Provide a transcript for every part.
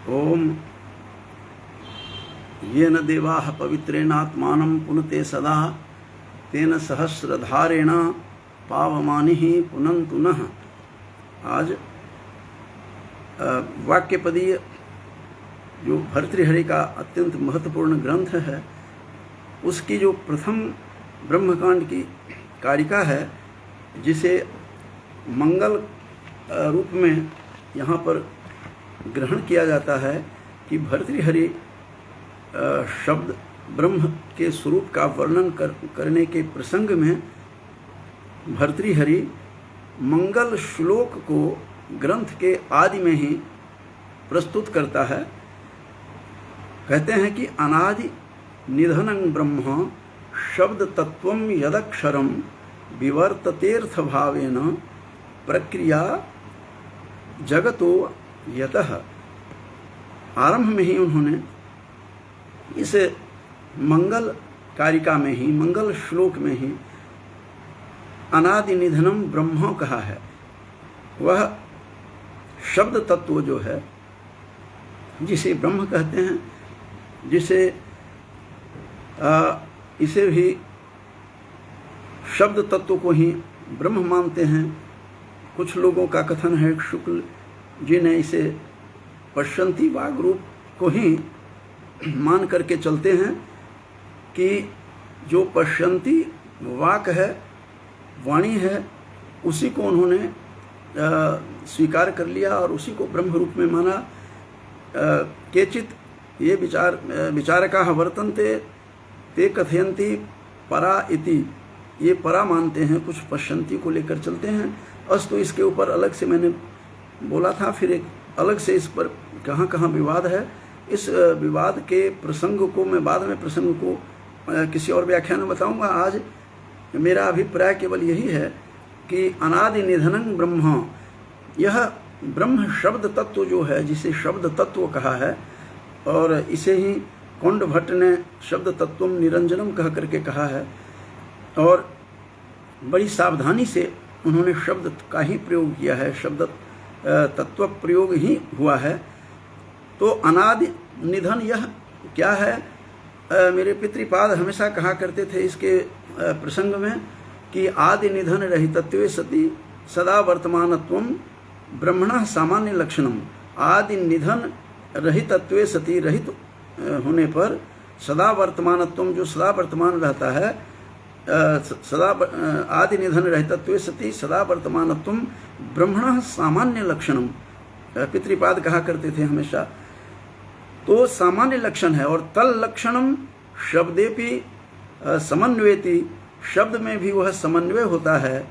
ओम येन देवाः पवित्रेणात्मानं पुनते सदा तेन सहस्रधारेण पावमानिः पुनन्तु नः। आज वाक्यपदीय जो भर्तृहरि का अत्यंत महत्वपूर्ण ग्रंथ है, उसकी जो प्रथम ब्रह्मकांड की कारिका है, जिसे मंगल रूप में यहाँ पर ग्रहण किया जाता है कि भर्तृहरि शब्द ब्रह्म के स्वरूप का वर्णन करने के प्रसंग में भर्तृहरि मंगल श्लोक को ग्रंथ के आदि में ही प्रस्तुत करता है। कहते हैं कि अनादि निधनं ब्रह्म शब्द तत्वं यदक्षरं विवर्ततेर्थ भावेन प्रक्रिया जगतो यतः। आरंभ में ही उन्होंने इस मंगल कारिका में ही, मंगल श्लोक में ही अनादि निधनम ब्रह्म कहा है। वह शब्द तत्व जो है, जिसे ब्रह्म कहते हैं, जिसे इसे भी शब्द तत्व को ही ब्रह्म मानते हैं। कुछ लोगों का कथन है, शुक्ल जी ने इसे पश्यंती वाग रूप को ही मान करके चलते हैं कि जो पश्यंती वाक है, वाणी है, उसी को उन्होंने स्वीकार कर लिया और उसी को ब्रह्म रूप में माना। केचित ये विचारकाः वर्तन्ते ते कथयन्ति परा इति, ये परा मानते हैं, कुछ पश्यंती को लेकर चलते हैं। अस्तु इसके ऊपर अलग से मैंने बोला था, फिर एक अलग से इस पर कहाँ कहाँ विवाद है। इस विवाद के प्रसंग को मैं बाद में प्रसंग को किसी और व्याख्यान में बताऊंगा। आज मेरा अभिप्राय केवल यही है कि अनादि निधनं ब्रह्म, यह ब्रह्म शब्द तत्व जो है, जिसे शब्द तत्व कहा है, और इसे ही कौंड भट्ट ने शब्द तत्वम निरंजनम कह करके कहा है, और बड़ी सावधानी से उन्होंने शब्द का ही प्रयोग किया है, शब्द तत्व प्रयोग ही हुआ है। तो अनादि निधन यह क्या है? मेरे पितृपाद हमेशा कहा करते थे इसके प्रसंग में कि आदि निधन रहितत्वे सति सदा वर्तमानत्वम ब्रह्मणः सामान्य लक्षणम। आदि निधन रहितत्वे सति, रहित होने पर सदा वर्तमानत्वम, जो सदा वर्तमान रहता है, सदा आदि निधन रहितत्वे सति सदा वर्तमानत्वम ब्रह्मणः सामान्य लक्षणम, पितृपाद कहा करते थे हमेशा। तो सामान्य लक्षण है, और तल लक्षणम शब्देपि समन्वयति, शब्द में भी वह समन्वय होता है।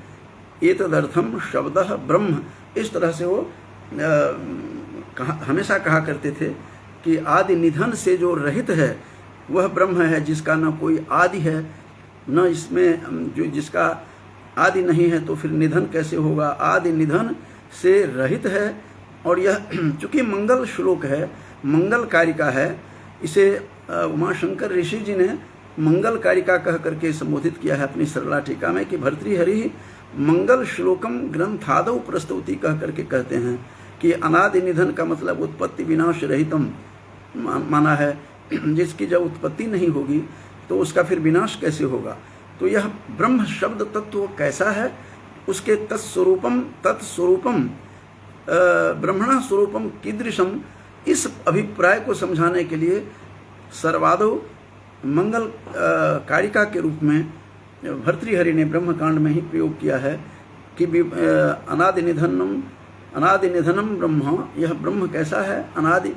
एतदर्थम शब्दः ब्रह्म, इस तरह से वो हमेशा कहा करते थे कि आदि निधन से जो रहित है वह ब्रह्म है, जिसका न कोई आदि है, न इसमें जो जिसका आदि नहीं है तो फिर निधन कैसे होगा? आदि निधन से रहित है। और यह चूंकि मंगल श्लोक है, मंगल कारिका है, इसे उमाशंकर ऋषि जी ने मंगल कारिका कह करके संबोधित किया है अपनी सरला टीका में कि भर्तृहरि मंगल श्लोकम ग्रंथादौ प्रस्तुति कह करके कहते हैं कि अनादि निधन का मतलब उत्पत्ति विनाश रहितम माना है। जिसकी जब उत्पत्ति नहीं होगी तो उसका फिर विनाश कैसे होगा? तो यह ब्रह्म शब्द तत्व कैसा है, उसके तत्स्वरूपम ब्रह्मण स्वरूपम कीदृशम, इस अभिप्राय को समझाने के लिए सर्वादौ मंगल कारिका के रूप में भर्तृहरि ने ब्रह्मकांड में ही प्रयोग किया है कि अनादि निधनम ब्रह्म, यह ब्रह्म कैसा है? अनादि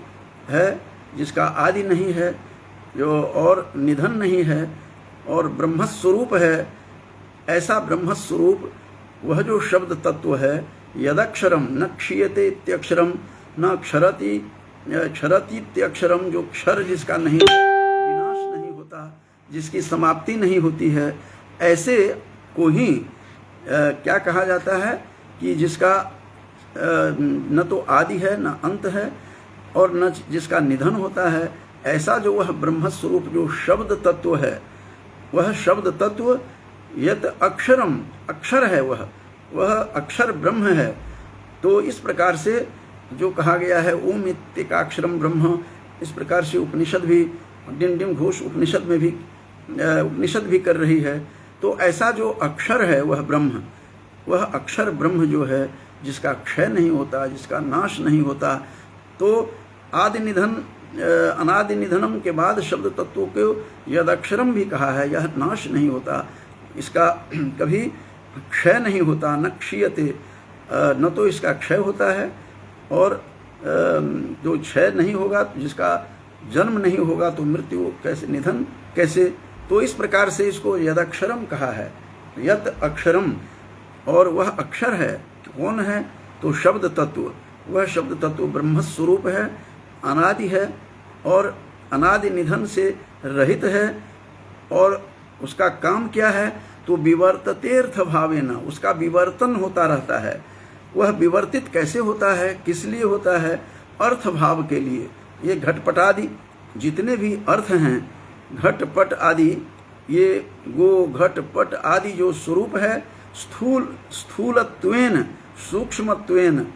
है, जिसका आदि नहीं है, जो और निधन नहीं है, और ब्रह्मस्वरूप है। ऐसा ब्रह्मस्वरूप वह जो शब्द तत्व है, यदक्षरम न क्षीयते इत्यक्षरम न क्षरति इत्यक्षरम, जो क्षर जिसका नहीं, विनाश नहीं होता, जिसकी समाप्ति नहीं होती है, ऐसे को ही क्या कहा जाता है कि जिसका न तो आदि है, न अंत है, और न जिसका निधन होता है। ऐसा जो वह ब्रह्मस्वरूप जो शब्द तत्व है, वह शब्द तत्व यत अक्षरम, अक्षर है, वह अक्षर ब्रह्म है। तो इस प्रकार से जो कहा गया है ओम इत्येकाक्षरम ब्रह्म, इस प्रकार से उपनिषद भी, डिम डिम घोष उपनिषद में भी उपनिषद भी कर रही है। तो ऐसा जो अक्षर है वह ब्रह्म, वह अक्षर ब्रह्म जो है, जिसका क्षय नहीं होता, जिसका नाश नहीं होता, तो आदि निधन अनादि निधनम के बाद शब्द तत्वों को यद अक्षरम भी कहा है, यह नाश नहीं होता, इसका कभी क्षय नहीं होता, न क्षीयते, न तो इसका क्षय होता है और जो क्षय नहीं होगा, जिसका जन्म नहीं होगा, तो मृत्यु कैसे, निधन कैसे। तो इस प्रकार से इसको यदक्षरम कहा है, यद अक्षरम, और वह अक्षर है, कौन है, तो शब्द तत्व, वह शब्द तत्व ब्रह्म स्वरूप है, अनादि है और अनादि निधन से रहित है। और उसका काम क्या है, तो विवर्ततेर्थ भावेन, उसका विवर्तन होता रहता है। वह विवर्तित कैसे होता है, किस लिए होता है, अर्थ भाव के लिए। ये घटपट आदि जितने भी अर्थ हैं, घटपट आदि, ये गो घटपट आदि जो स्वरूप है, स्थूलत्वेन सूक्ष्मत्वेन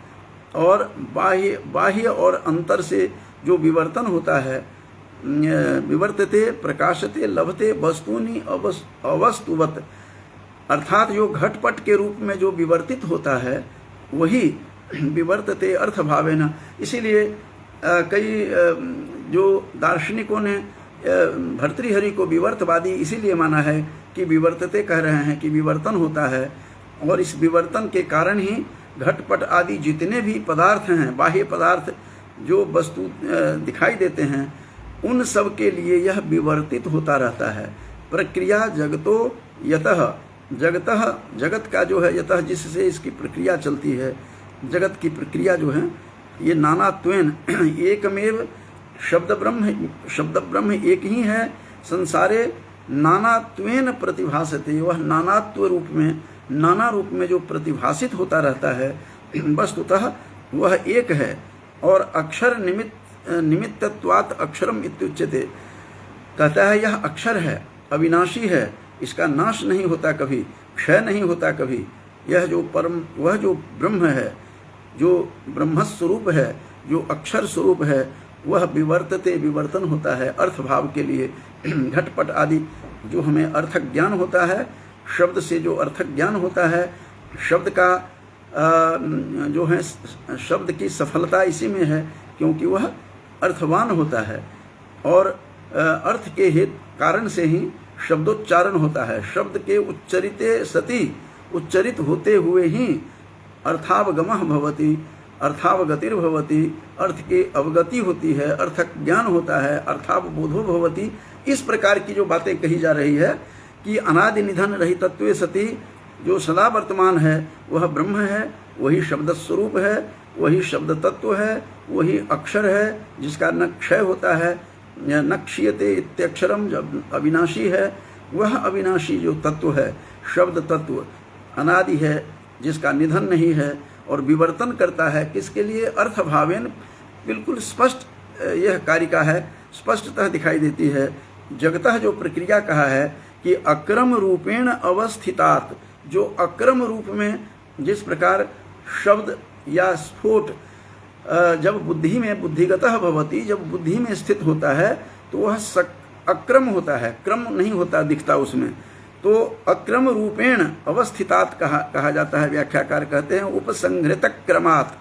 और बाह्य और अंतर से जो विवर्तन होता है, विवर्तते प्रकाशते लभते वस्तूनि अवस्तुवत, अर्थात जो घटपट के रूप में जो विवर्तित होता है वही विवर्तते अर्थ भावेन। इसीलिए कई जो दार्शनिकों ने भर्तृहरि को विवर्तवादी इसीलिए माना है कि विवर्तते कह रहे हैं कि विवर्तन होता है, और इस विवर्तन के कारण ही घटपट आदि जितने भी पदार्थ हैं, बाह्य पदार्थ जो वस्तु दिखाई देते हैं, उन सब के लिए यह विवर्तित होता रहता है। प्रक्रिया जगतो यतः, जगत का जो है यतः, जिससे इसकी प्रक्रिया चलती है, जगत की प्रक्रिया जो है, ये नानात्वेन एकमेव शब्द ब्रह्म एक ही है, संसारे नानात्वेन प्रतिभासते, वह नानात्व रूप में, नाना रूप में जो प्रतिभासित होता रहता है, वस्तुतः वह एक है। और अक्षर निमित्तत्वात् अक्षरम इत्युच्यते, कहता है यह अक्षर है, अविनाशी है, इसका नाश नहीं होता कभी, क्षय नहीं होता कभी। यह जो परम, वह जो ब्रह्म है, जो ब्रह्म स्वरूप है, जो अक्षर स्वरूप है, वह विवर्तते, विवर्तन होता है अर्थ भाव के लिए। घटपट आदि जो हमें अर्थ ज्ञान होता है, शब्द से जो अर्थ ज्ञान होता है, शब्द का जो है, शब्द की सफलता इसी में है, क्योंकि वह अर्थवान होता है और अर्थ के हेतु कारण से ही शब्दोच्चारण होता है। शब्द के उच्चरिते सति, उच्चरित होते हुए ही अर्थावगमः भवति, अर्थावगतिर्भवति, अर्थ की अवगति होती है, अर्थ ज्ञान होता है, अर्थावबोधो भवति। इस प्रकार की जो बातें कही जा रही है कि अनादि निधन रहितत्वे सति, जो सदा वर्तमान है वह ब्रह्म है, वही शब्द स्वरूप है, वही शब्द तत्व है, वही अक्षर है, जिसका न क्षय होता है, न क्षीयते इत्यक्षरम, जब अविनाशी है, वह अविनाशी जो तत्व है, शब्द तत्व अनादि है, जिसका निधन नहीं है और विवर्तन करता है, किसके लिए, अर्थ भावेन। बिल्कुल स्पष्ट यह कारिका है, स्पष्टतः दिखाई देती है। जगतः जो प्रक्रिया कहा है कि अक्रम रूपेण अवस्थितात, जो अक्रम रूप में, जिस प्रकार शब्द या स्फोट जब बुद्धि में बुद्धिगतः भवति, जब बुद्धि में स्थित होता है तो वह अक्रम होता है, क्रम नहीं होता दिखता उसमें, तो अक्रम रूपेण अवस्थितात कहा जाता है। व्याख्याकार कहते हैं उपसंहृत क्रमात्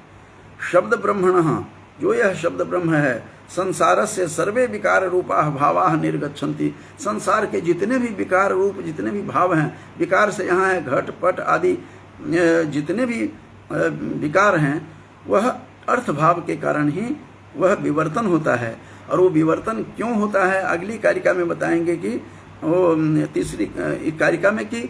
शब्द ब्रह्मणः, जो यह शब्द ब्रह्म है, संसारस्य सर्वे विकार रूपा भावाः निर्गच्छन्ति, संसार के जितने भी विकार रूप, जितने भी भाव हैं, विकार से यहाँ है घट पट आदि जितने भी विकार हैं, वह अर्थ भाव के कारण ही वह विवर्तन होता है। और वो विवर्तन क्यों होता है, अगली कारिका में बताएंगे कि वो तीसरी कारिका में कि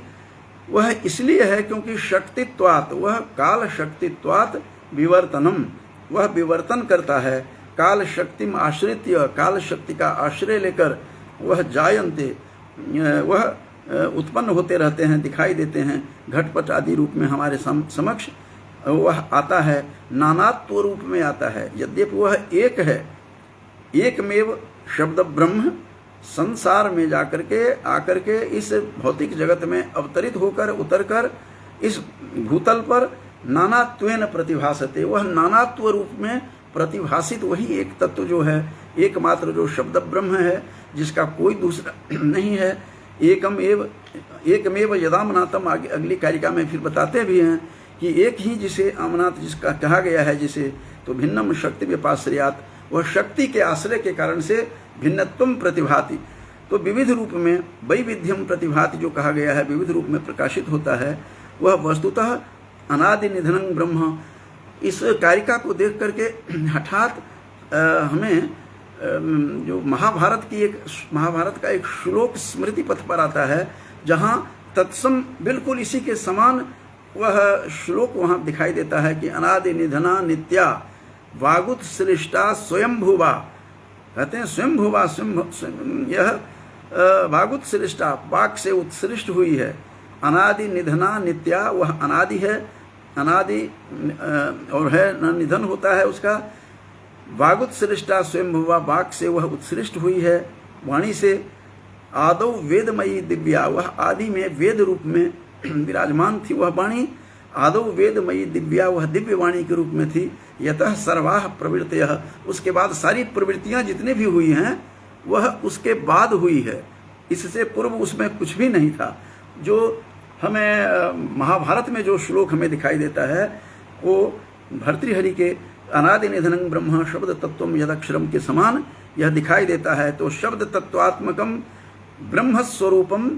वह इसलिए है क्योंकि शक्तित्वात्, वह काल शक्तित्वात् विवर्तनम, वह विवर्तन करता है। काल शक्ति में आश्रित्य, काल शक्ति का आश्रय लेकर वह जायन्ते, वह उत्पन्न होते रहते हैं, दिखाई देते हैं, घटपट आदि रूप में हमारे समक्ष वह आता है, नानात्व रूप में आता है। यद्यपि वह एक है, एकमेव शब्द ब्रह्म संसार में जाकर के आकर के इस भौतिक जगत में अवतरित होकर उतरकर इस भूतल पर नानात्वेन प्रतिभासते, वह नानात्व रूप में प्रतिभासित वही एक तत्व जो है, एकमात्र जो शब्द ब्रह्म है, जिसका कोई दूसरा नहीं है। एकमेव यदामनातम, आगे अगली कारिका में फिर बताते भी हैं कि एक ही जिसे अमनात जिसका कहा गया है, जिसे तो भिन्नम शक्ति व्यपाश्रयात, वह शक्ति के आश्रय के कारण से भिन्नत्वम प्रतिभाति, तो विविध रूप में वैविध्यम प्रतिभाति जो कहा गया है, विविध रूप में प्रकाशित होता है, वह वस्तुतः अनादि निधनं ब्रह्म। इस कारिका को देख करके हठात हमें जो महाभारत का एक श्लोक स्मृति पथ पर आता है, जहाँ तत्सम बिल्कुल इसी के समान वह श्लोक वहाँ दिखाई देता है कि अनादि निधना नित्या वागुत्सृष्टा स्वयंभुवा, कहते हैं स्वयंभुवा, यह वागुत्सृष्टा, वाक से उत्सृष्ट हुई है। अनादि निधना नित्या, वह अनादि है, अनादि और है न निधन होता है उसका। वागुत्सृष्टा स्वयंभुवा, वाक से वह उत्सृष्ट हुई है, वाणी से। आदौ वेदमयी दिव्या, वह आदि में वेद रूप में विराजमान थी वह वाणी। आदौ वेदमयी दिव्या, वह दिव्य वाणी के रूप में थी। यतः सर्वाः प्रवृत्तयः, उसके बाद सारी प्रवृत्तियां जितने भी हुई हैं वह उसके बाद हुई है, इससे पूर्व उसमें कुछ भी नहीं था। जो हमें महाभारत में जो श्लोक हमें दिखाई देता है वो भर्तृहरि के अनादि निधनं ब्रह्म शब्द तत्वम यदक्षरम के समान यह दिखाई देता है। तो शब्द तत्वात्मकम ब्रह्म स्वरूपम,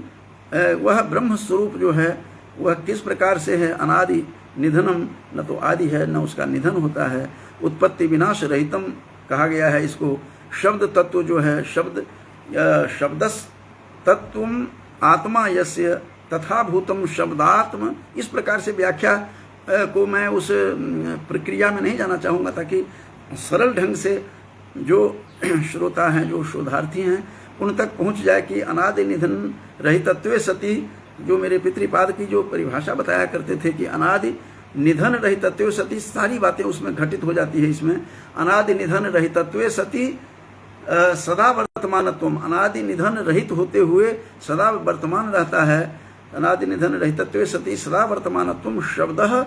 वह ब्रह्म स्वरूप जो है वह किस प्रकार से है? अनादि निधनम, न तो आदि है न उसका निधन होता है। उत्पत्ति विनाश रहितम कहा गया है इसको। शब्द तत्व जो है, शब्दस तत्वम आत्मा यस्य तथा भूतम शब्दात्म, इस प्रकार से व्याख्या को मैं उस प्रक्रिया में नहीं जाना चाहूँगा, ताकि सरल ढंग से जो श्रोता हैं, जो शोधार्थी हैं, उन तक पहुँच जाए कि अनादि निधन रहितत्वे सती, जो मेरे पितृपाद की जो परिभाषा बताया करते थे कि अनादि निधन रहितत्वे सती, सारी बातें उसमें घटित हो जाती है इसमें। अनादि निधन रहितत्वे सती सदा वर्तमानत्वम, अनादि निधन रहित होते हुए सदा वर्तमान रहता है। अनादि निधन रहितत्वे सती सदा वर्तमानत्वम शब्दः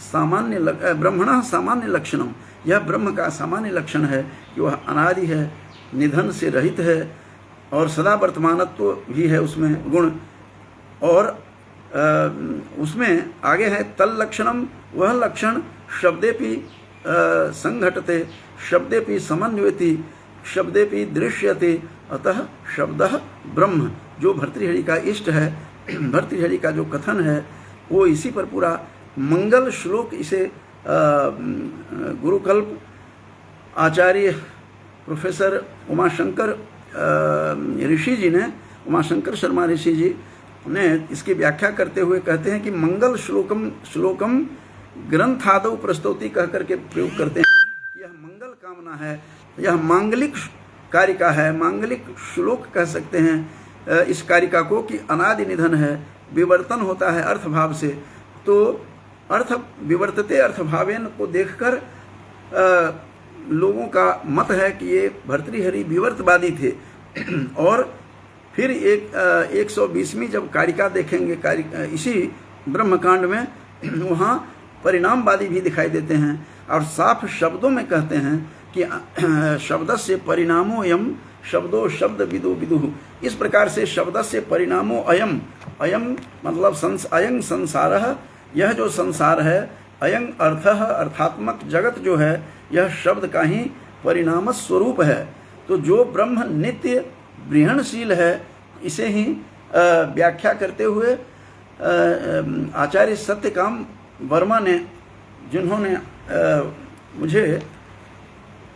सामान्य ब्रह्मणः सामान्य लक्षणम, यह ब्रह्म का सामान्य लक्षण है कि वह अनादि है, निधन से रहित है और सदा वर्तमानत्व भी है उसमें गुण। और उसमें आगे है तल लक्षणम, वह लक्षण शब्देपि संघटते, शब्देपि समन्वयति, शब्देपि दृश्यते, अतः शब्दः ब्रह्म। जो भर्तृहरि का इष्ट है, भर्तृहरि का जो कथन है वो इसी पर पूरा मंगल श्लोक, इसे गुरुकल्प आचार्य प्रोफेसर उमाशंकर ऋषि जी ने, उमाशंकर शर्मा ऋषि जी ने इसकी व्याख्या करते हुए कहते हैं कि मंगल श्लोकम ग्रंथादौ प्रस्तुति कह करके प्रयोग करते हैं। यह मंगल कामना है, यह मांगलिक कारिका है, मांगलिक श्लोक कह सकते हैं इस कारिका को, कि अनादि निधन है, विवर्तन होता है अर्थभाव से। तो अर्थ विवर्तते अर्थभावेन को देखकर लोगों का मत है कि ये भर्तृहरि विवर्तवादी थे। और फिर 120वीं जब कारिका देखेंगे, इसी ब्रह्मकांड में, वहाँ परिणामवादी भी दिखाई देते हैं और साफ शब्दों में कहते हैं कि शब्दस्य परिणामो अयम शब्दो शब्द विदु विदुः। इस प्रकार से शब्दस्य परिणामो अयम, अयम मतलब अयं संसारः, यह जो संसार है, अयं अर्थः अर्थात्मक जगत जो है, यह शब्द का ही परिणाम स्वरूप है। तो जो ब्रह्म नित्य बृहणशील है, इसे ही व्याख्या करते हुए आचार्य सत्यकाम वर्मा ने, जिन्होंने मुझे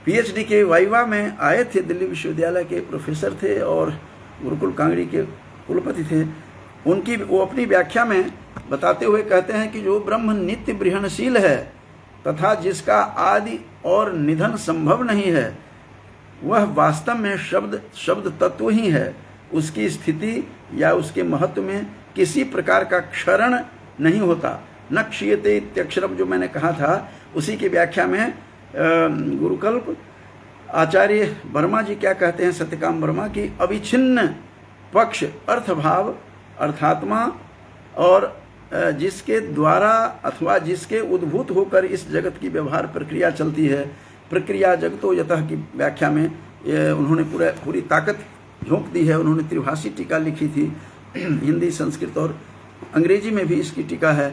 पीएचडी के वाइवा में आए थे, दिल्ली विश्वविद्यालय के प्रोफेसर थे और गुरुकुल कांगड़ी के कुलपति थे, उनकी वो अपनी व्याख्या में बताते हुए कहते हैं कि जो ब्रह्म नित्य बृहणशील है तथा जिसका आदि और निधन संभव नहीं है, वह वास्तव में शब्द तत्व ही है। उसकी स्थिति या उसके महत्व में किसी प्रकार का क्षरण नहीं होता। न क्षीयते इत्यक्षरम, जो मैंने कहा था, उसी की व्याख्या में गुरुकल्प आचार्य वर्मा जी क्या कहते हैं, सत्यकाम वर्मा, की अविच्छिन्न पक्ष अर्थभाव, अर्थात्मा और जिसके द्वारा अथवा जिसके उद्भूत होकर इस जगत की व्यवहार प्रक्रिया चलती है। प्रक्रिया जगतो यतः की व्याख्या में उन्होंने पूरी ताकत झोंक दी है। उन्होंने त्रिभाषी टीका लिखी थी, हिंदी, संस्कृत और अंग्रेजी में भी इसकी टीका है।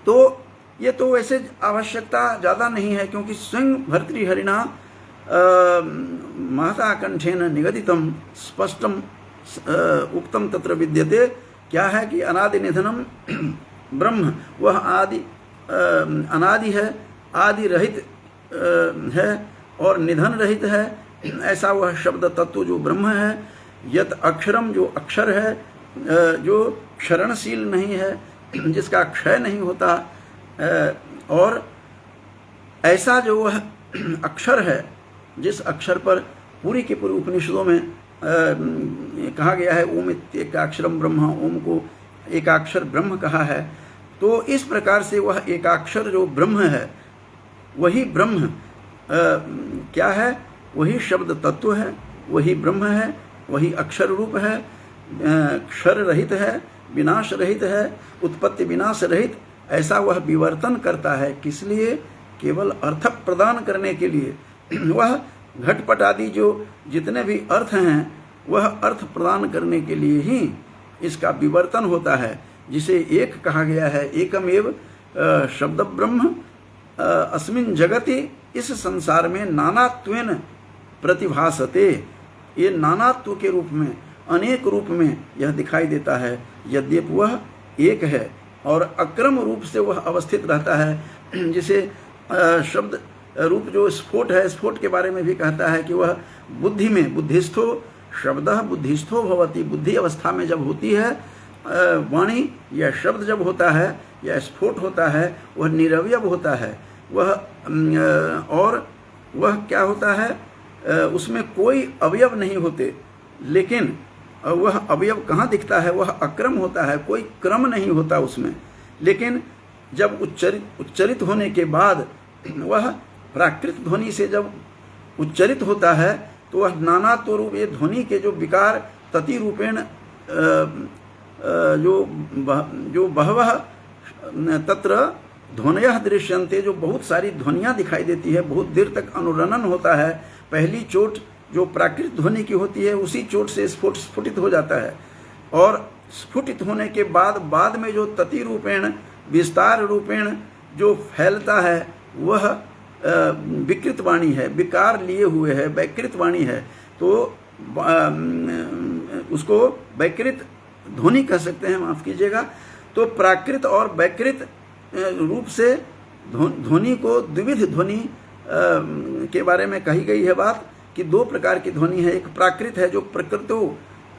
तो ये तो वैसे आवश्यकता ज़्यादा नहीं है, क्योंकि स्वयं भर्तृहरिणा महता कंठेन निगदितम स्पष्टम उक्तम तत्र विद्यते। क्या है कि अनादि निधनम ब्रह्म, वह अनादि है, आदि रहित है और निधन रहित है। ऐसा वह शब्द तत्व जो ब्रह्म है। यत अक्षरम, जो अक्षर है, जो क्षरणशील नहीं है, जिसका क्षय नहीं होता, और ऐसा जो वह अक्षर है, जिस अक्षर पर पूरी की पूरी उपनिषदों में कहा गया है ओम एकाक्षरम ब्रह्म, ओम को एकाक्षर ब्रह्म कहा है। तो इस प्रकार से वह एकाक्षर जो ब्रह्म है, वही ब्रह्म क्या है? वही शब्द तत्व है, वही ब्रह्म है, वही अक्षर रूप है, क्षर रहित है, विनाश रहित है, उत्पत्ति विनाश रहित। ऐसा वह विवर्तन करता है। किस लिए? केवल अर्थ प्रदान करने के लिए। वह घटपट आदि जो जितने भी अर्थ हैं, वह अर्थ प्रदान करने के लिए ही इसका विवर्तन होता है, जिसे एक कहा गया है। एकमेव शब्द ब्रह्म अस्मिन् जगति, इस संसार में नानात्वेन प्रतिभासते। ये नानात्व के रूप में, अनेक रूप में यह दिखाई देता है। यद्यपि वह एक है और अक्रम रूप से वह अवस्थित रहता है। जिसे शब्द रूप जो स्फोट है, स्फोट के बारे में भी कहता है कि वह बुद्धि में, बुद्धिस्थो शब्दः बुद्धिस्थो भवति, बुद्धि अवस्था में जब होती है वाणी या शब्द जब होता है या स्फोट होता है, वह निरवयव होता है। वह और वह क्या होता है? उसमें कोई अवयव नहीं होते, लेकिन वह अवयव कहाँ दिखता है? वह अक्रम होता है, कोई क्रम नहीं होता उसमें। लेकिन जब उच्चरित होने के बाद वह प्राकृत ध्वनि से जब उच्चरित होता है, तो वह नानात्व रूप, ये ध्वनि के जो विकार तति रूपेण जो बहवः तत्र ध्वनयः दृश्यन्ते, जो बहुत सारी ध्वनियाँ दिखाई देती है, बहुत देर तक अनुरणन होता है। पहली चोट जो प्राकृत ध्वनि की होती है, उसी चोट से स्फुटित हो जाता है, और स्फुटित होने के बाद में जो तति रूपेण, विस्तार रूपेण जो फैलता है, वह विकृत वाणी है, विकार लिए हुए है, वैकृत वाणी है। तो उसको वैकृत ध्वनि कह सकते हैं, माफ कीजिएगा। तो प्राकृत और वैकृत रूप से ध्वनि को, द्विविध ध्वनि के बारे में कही गई है बात, कि दो प्रकार की ध्वनि है। एक प्राकृत है, जो प्रकृतो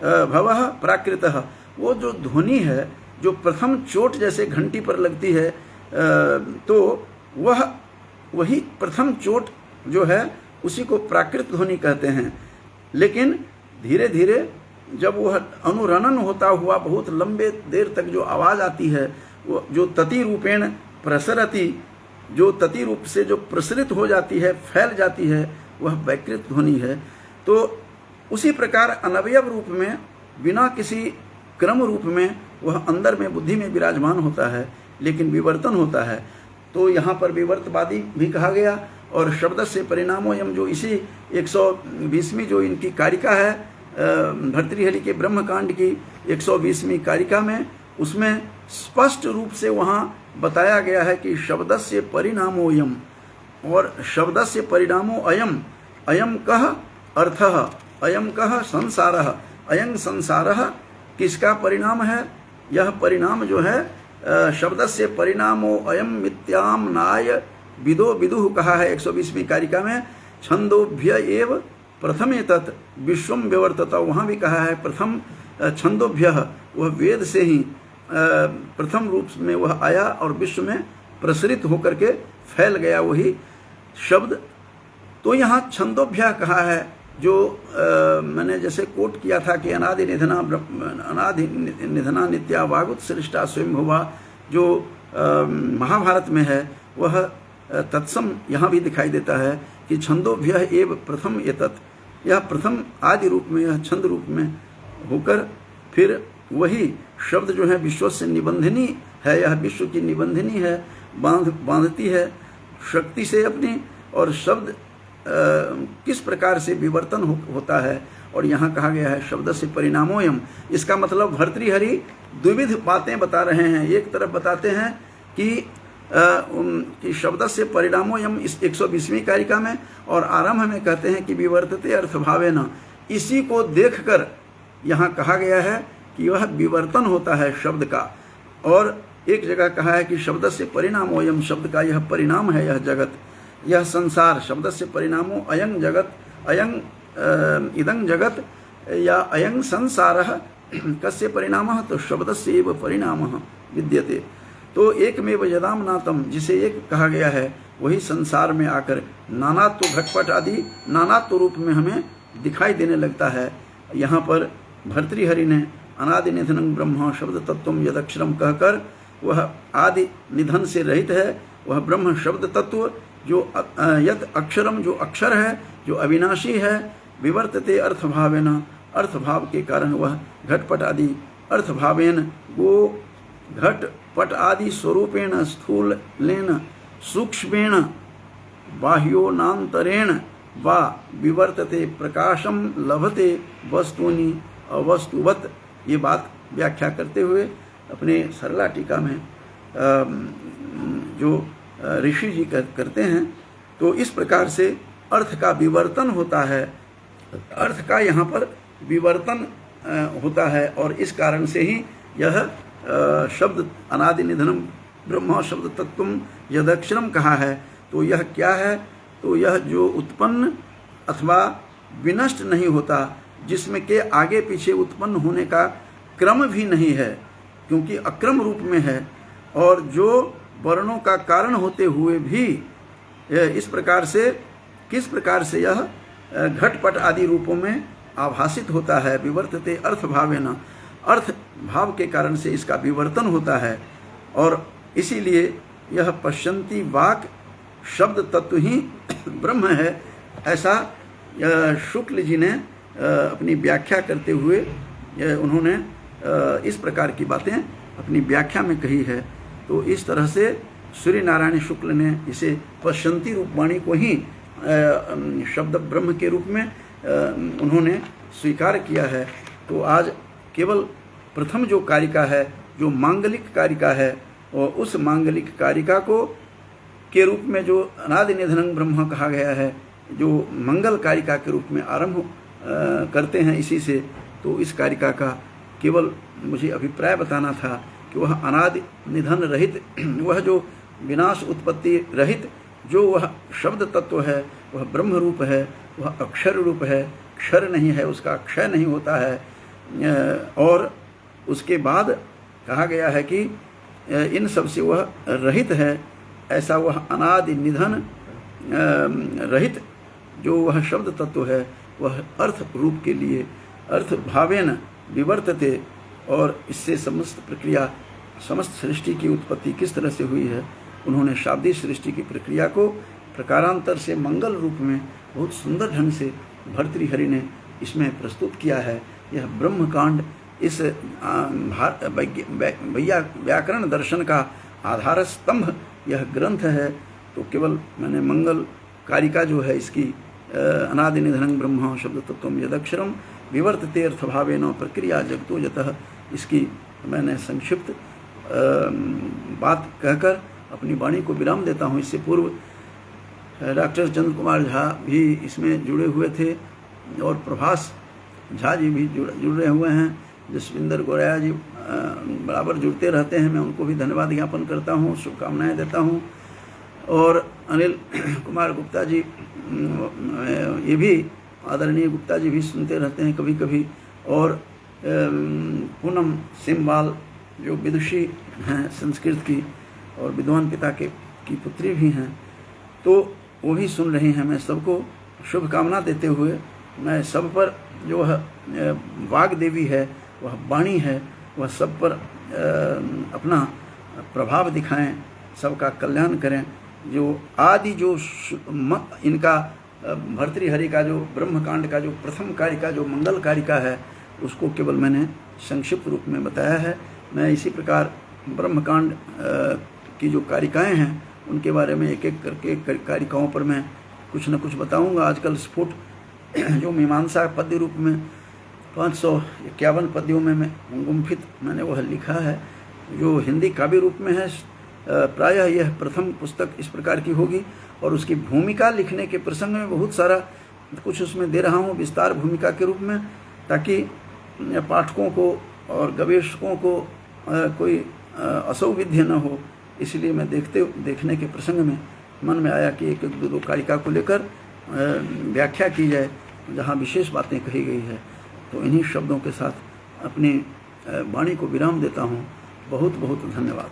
भवः प्राकृतः, वो जो ध्वनि है जो प्रथम चोट जैसे घंटी पर लगती है, तो वही प्रथम चोट जो है उसी को प्राकृत ध्वनि कहते हैं। लेकिन धीरे धीरे जब वह अनुरणन होता हुआ बहुत लंबे देर तक जो आवाज़ आती है, वो जो तति रूपेण प्रसरति, जो तति रूप से जो प्रसरित हो जाती है, फैल जाती है, वह वैकृत ध्वनि है। तो उसी प्रकार अनवयव रूप में, बिना किसी क्रम रूप में, वह अंदर में बुद्धि में विराजमान होता है, लेकिन विवर्तन होता है। तो यहाँ पर विवर्तवादी भी कहा गया। और शब्द से परिणामोयम, जो इसी 120वीं जो इनकी कारिका है, भर्तृहरि के ब्रह्मकांड की 120वीं कारिका में, उसमें स्पष्ट रूप से वहाँ बताया गया है कि शब्दस्य परिणामोयम, और शब्दस्य परिणामो अयम, अयम कह अर्थः, अयम कह संसारः, अयं संसारः किसका परिणाम है? यह परिणाम जो है शब्दस्य परिणामो अयम मित्याम्नाय विदो विदुः कहा है 120वीं कारिका में। छंदोभ्य एव प्रथम एतत् विश्वम व्यवर्तत, वहाँ भी कहा है प्रथम छंदोभ्य, वह वेद से ही प्रथम रूप में वह आया और विश्व में प्रसरित होकर के फैल गया वही शब्द। तो यहाँ छंदोभ्य कहा है, जो मैंने जैसे कोट किया था कि अनादि निधना नित्या वागुत्सृष्टा स्वयंभुवा, जो महाभारत में है, वह तत्सम यहाँ भी दिखाई देता है कि छंदोभ्य एव प्रथम एतत्, यह प्रथम आदि रूप में, यह छंद रूप में होकर फिर वही शब्द जो है विश्व से निबंधनी है, यह विश्व की निबंधिनी है, बांधती है शक्ति से अपनी। और शब्द किस प्रकार से विवर्तन होता है, और यहाँ कहा गया है शब्द से परिणामोयम। इसका मतलब भर्तृहरि द्विविध बातें बता रहे हैं। एक तरफ बताते हैं कि शब्द से परिणामोयम इस 120वीं कारिका में, और आरंभ में कहते हैं कि विवर्तते अर्थभावेन। इसी को देखकर यहाँ कहा गया है कि वह विवर्तन होता है शब्द का। और एक जगह कहा है कि शब्द से परिणामोयम, शब्द का यह परिणाम है, यह जगत, यह संसार। शब्द से परिणामो अयं जगत, अयं इदं जगत या अयं संसारः कस्य परिणामः, तो शब्द से एव परिणामः विद्यते। तो एकमेव यदाम्नातम, जिसे एक कहा गया है, वही संसार में आकर नानात्व घटपट आदि नानात्व रूप में हमें दिखाई देने लगता है। यहाँ पर भर्तृहरि ने अनादि निधनं ब्रह्म शब्द तत्वम यदक्षरम कहकर वह आदि निधन से रहित है, वह ब्रह्म शब्द तत्व जो यद अक्षरम, जो अक्षर है, जो अविनाशी है, विवर्तते अर्थभावेन, अर्थभाव के कारण वह घटपट आदि अर्थभावेन, वो घटपट आदि स्वरूपेण स्थूलेन सूक्ष्मेण बाह्योनांतरेण वा विवर्तते प्रकाशम लभते वस्तूनि अवस्तुवत। ये बात व्याख्या करते हुए अपने सरला टीका में जो ऋषि जी करते हैं, तो इस प्रकार से अर्थ का विवर्तन होता है, अर्थ का यहाँ पर विवर्तन होता है। और इस कारण से ही यह शब्द अनादि निधनम ब्रह्म शब्द तत्वम यदक्षरम कहा है। तो यह क्या है, तो यह जो उत्पन्न अथवा विनष्ट नहीं होता, जिसमें के आगे पीछे उत्पन्न होने का क्रम भी नहीं है, क्योंकि अक्रम रूप में है, और जो वर्णों का कारण होते हुए भी इस प्रकार से, किस प्रकार से यह घटपट आदि रूपों में आभासित होता है। विवर्तते अर्थ भावेन, अर्थ भाव के कारण से इसका विवर्तन होता है। और इसीलिए यह पश्यंती वाक शब्द तत्व ही ब्रह्म है, ऐसा शुक्ल जी ने अपनी व्याख्या करते हुए उन्होंने इस प्रकार की बातें अपनी व्याख्या में कही है। तो इस तरह से सूर्य नारायण शुक्ल ने इसे पश्यंती रूपवाणी को ही शब्द ब्रह्म के रूप में उन्होंने स्वीकार किया है। तो आज केवल प्रथम जो कारिका है, जो मांगलिक कारिका है, और उस मांगलिक कारिका को के रूप में जो अनादि निधनं ब्रह्म कहा गया है, जो मंगल कारिका के रूप में आरंभ करते हैं इसी से, तो इस कारिका का केवल मुझे अभिप्राय बताना था कि वह अनादि निधन रहित, वह जो विनाश उत्पत्ति रहित जो वह शब्द तत्व है, वह ब्रह्म रूप है, वह अक्षर रूप है, क्षर नहीं है, उसका क्षय नहीं होता है। और उसके बाद कहा गया है कि इन सब से वह रहित है, ऐसा वह अनादि निधन रहित जो वह शब्द तत्व है, वह अर्थ रूप के लिए अर्थ भावेन विवर्तते। और इससे समस्त प्रक्रिया, समस्त सृष्टि की उत्पत्ति किस तरह से हुई है, उन्होंने शाब्दिक सृष्टि की प्रक्रिया को प्रकारांतर से मंगल रूप में बहुत सुंदर ढंग से भर्तृहरि ने इसमें प्रस्तुत किया है। यह ब्रह्मकांड इस व्याकरण दर्शन का आधार स्तंभ यह ग्रंथ है। तो केवल मैंने मंगल कारिका जो है इसकी अनादि निधनं ब्रह्म शब्द तत्वम यदक्षरम विवर्तते अर्थभावेन प्रक्रिया जगतो यतः, इसकी मैंने संक्षिप्त बात कहकर अपनी वाणी को विराम देता हूँ। इससे पूर्व डॉक्टर चंद्र कुमार झा भी इसमें जुड़े हुए थे, और प्रभास झा जी भी जुड़ रहे हुए हैं, जसविंदर गोराया जी बराबर जुड़ते रहते हैं, मैं उनको भी धन्यवाद ज्ञापन करता हूँ, शुभकामनाएं देता हूँ। और अनिल कुमार गुप्ता जी, ये भी आदरणीय गुप्ता जी भी सुनते रहते हैं कभी कभी, और पूनम सिमवाल जो विदुषी हैं संस्कृत की और विद्वान पिता की पुत्री भी हैं, तो वो भी सुन रही हैं। मैं सबको शुभकामना देते हुए मैं सब पर जो वह वाग देवी है, वह वाणी है, वह सब पर अपना प्रभाव दिखाएं, सबका कल्याण करें। जो आदि जो इनका भर्तृहरि का जो ब्रह्मकांड का जो प्रथम कारिका जो मंगल कारिका है, उसको केवल मैंने संक्षिप्त रूप में बताया है। मैं इसी प्रकार ब्रह्मकांड की जो कारिकाएं हैं उनके बारे में एक एक करके कारिकाओं पर मैं कुछ न कुछ बताऊंगा। आजकल स्फुट जो मीमांसा पद्य रूप में 551 पद्यों में गुम्फित मैंने वह लिखा है, जो हिंदी काव्य रूप में है। प्रायः यह प्रथम पुस्तक इस प्रकार की होगी और उसकी भूमिका लिखने के प्रसंग में बहुत सारा कुछ उसमें दे रहा हूँ विस्तार भूमिका के रूप में, ताकि पाठकों को और गवेषकों को कोई असौविध्य न हो। इसलिए मैं देखने के प्रसंग में मन में आया कि एक दो कारिका को लेकर व्याख्या की जाए जहाँ विशेष बातें कही गई है। तो इन्हीं शब्दों के साथ अपनी वाणी को विराम देता हूँ। बहुत बहुत धन्यवाद।